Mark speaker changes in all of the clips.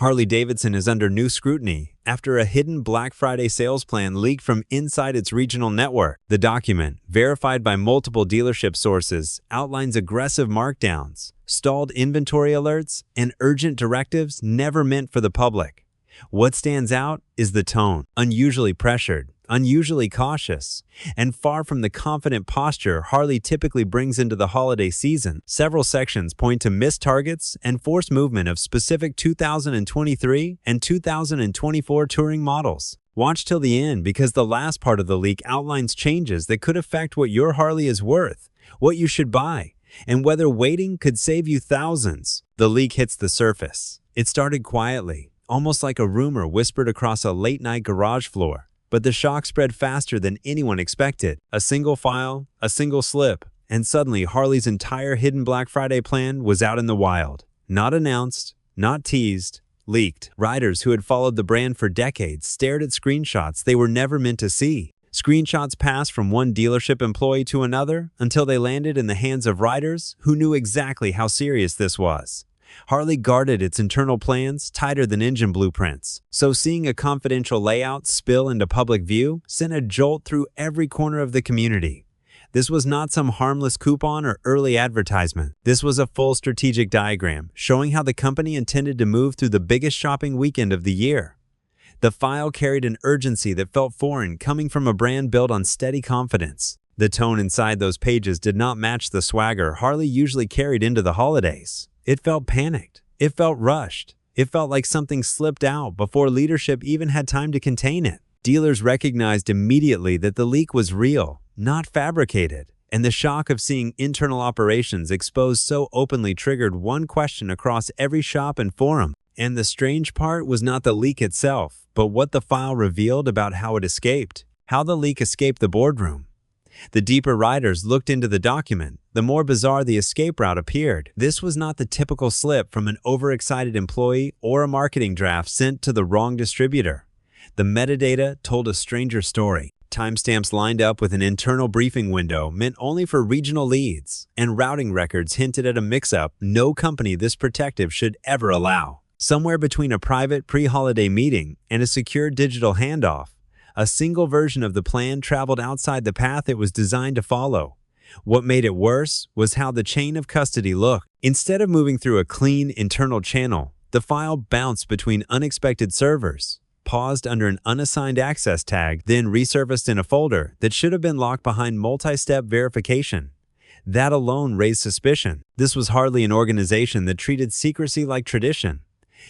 Speaker 1: Harley-Davidson is under new scrutiny after a hidden Black Friday sales plan leaked from inside its regional network. The document, verified by multiple dealership sources, outlines aggressive markdowns, stalled inventory alerts, and urgent directives never meant for the public. What stands out is the tone, unusually pressured, unusually cautious, and far from the confident posture Harley typically brings into the holiday season. Several sections point to missed targets and forced movement of specific 2023 and 2024 touring models. Watch till the end because the last part of the leak outlines changes that could affect what your Harley is worth, what you should buy, and whether waiting could save you thousands. The leak hits the surface. It started quietly, almost like a rumor whispered across a late-night garage floor. But the shock spread faster than anyone expected. A single file, a single slip, and suddenly Harley's entire hidden Black Friday plan was out in the wild. Not announced, not teased, leaked. Riders who had followed the brand for decades stared at screenshots they were never meant to see. Screenshots passed from one dealership employee to another until they landed in the hands of riders who knew exactly how serious this was. Harley guarded its internal plans tighter than engine blueprints, so seeing a confidential layout spill into public view sent a jolt through every corner of the community. This was not some harmless coupon or early advertisement. This was a full strategic diagram showing how the company intended to move through the biggest shopping weekend of the year. The file carried an urgency that felt foreign, coming from a brand built on steady confidence. The tone inside those pages did not match the swagger Harley usually carried into the holidays. It felt panicked. It felt rushed. It felt like something slipped out before leadership even had time to contain it. Dealers recognized immediately that the leak was real, not fabricated, and the shock of seeing internal operations exposed so openly triggered one question across every shop and forum. And the strange part was not the leak itself, but what the file revealed about how it escaped, how the leak escaped the boardroom. The deeper riders looked into the document, the more bizarre the escape route appeared. This was not the typical slip from an overexcited employee or a marketing draft sent to the wrong distributor. The metadata told a stranger story. Timestamps lined up with an internal briefing window meant only for regional leads, and routing records hinted at a mix-up no company this protective should ever allow. Somewhere between a private pre-holiday meeting and a secure digital handoff, a single version of the plan traveled outside the path it was designed to follow. What made it worse was how the chain of custody looked. Instead of moving through a clean internal channel, the file bounced between unexpected servers, paused under an unassigned access tag, then resurfaced in a folder that should have been locked behind multi-step verification. That alone raised suspicion. This was hardly an organization that treated secrecy like tradition.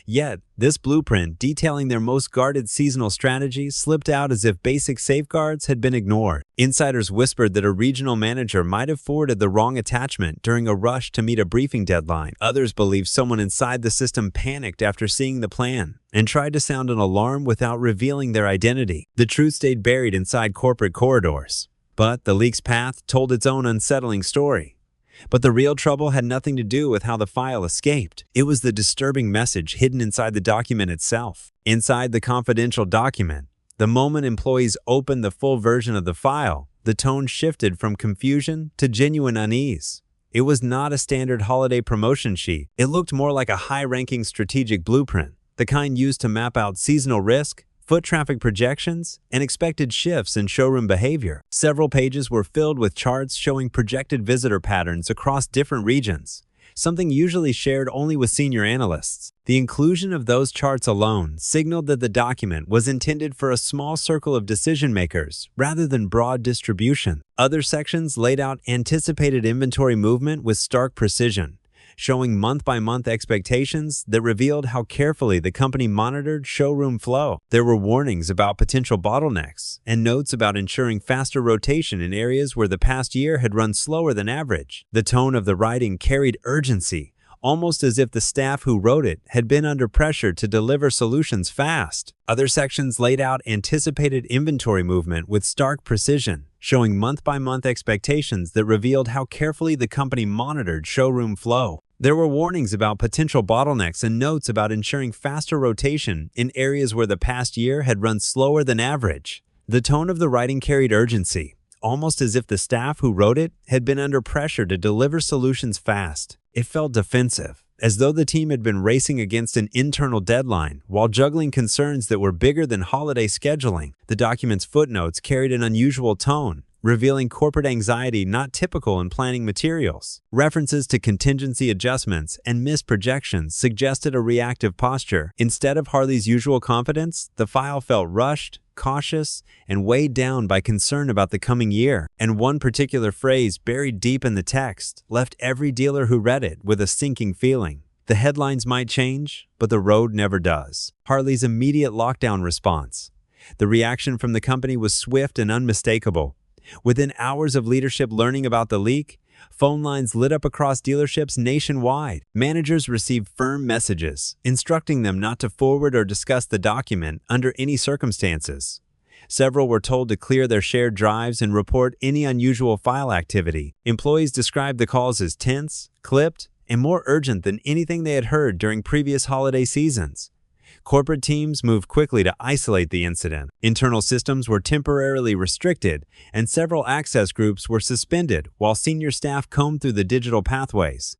Speaker 1: Yet, this blueprint detailing their most guarded seasonal strategy slipped out as if basic safeguards had been ignored. Insiders whispered that a regional manager might have forwarded the wrong attachment during a rush to meet a briefing deadline. Others believed someone inside the system panicked after seeing the plan and tried to sound an alarm without revealing their identity. The truth stayed buried inside corporate corridors. But the leak's path told its own unsettling story. But the real trouble had nothing to do with how the file escaped. It was the disturbing message hidden inside the document itself. Inside the confidential document, the moment employees opened the full version of the file, the tone shifted from confusion to genuine unease. It was not a standard holiday promotion sheet. It looked more like a high-ranking strategic blueprint, the kind used to map out seasonal risk, foot traffic projections, and expected shifts in showroom behavior. Several pages were filled with charts showing projected visitor patterns across different regions, something usually shared only with senior analysts. The inclusion of those charts alone signaled that the document was intended for a small circle of decision-makers rather than broad distribution. Other sections laid out anticipated inventory movement with stark precision, showing month-by-month expectations that revealed how carefully the company monitored showroom flow. There were warnings about potential bottlenecks and notes about ensuring faster rotation in areas where the past year had run slower than average. The tone of the writing carried urgency, almost as if the staff who wrote it had been under pressure to deliver solutions fast. Other sections laid out anticipated inventory movement with stark precision, showing month-by-month expectations that revealed how carefully the company monitored showroom flow. There were warnings about potential bottlenecks and notes about ensuring faster rotation in areas where the past year had run slower than average. The tone of the writing carried urgency, almost as if the staff who wrote it had been under pressure to deliver solutions fast. It felt defensive, as though the team had been racing against an internal deadline while juggling concerns that were bigger than holiday scheduling. The document's footnotes carried an unusual tone, revealing corporate anxiety not typical in planning materials. References to contingency adjustments and missed projections suggested a reactive posture. Instead of Harley's usual confidence, the file felt rushed, cautious, and weighed down by concern about the coming year. And one particular phrase buried deep in the text left every dealer who read it with a sinking feeling. The headlines might change, but the road never does. Harley's immediate lockdown response. The reaction from the company was swift and unmistakable. Within hours of leadership learning about the leak, phone lines lit up across dealerships nationwide. Managers received firm messages, instructing them not to forward or discuss the document under any circumstances. Several were told to clear their shared drives and report any unusual file activity. Employees described the calls as tense, clipped, and more urgent than anything they had heard during previous holiday seasons. Corporate teams moved quickly to isolate the incident. Internal systems were temporarily restricted, and several access groups were suspended while senior staff combed through the digital pathways.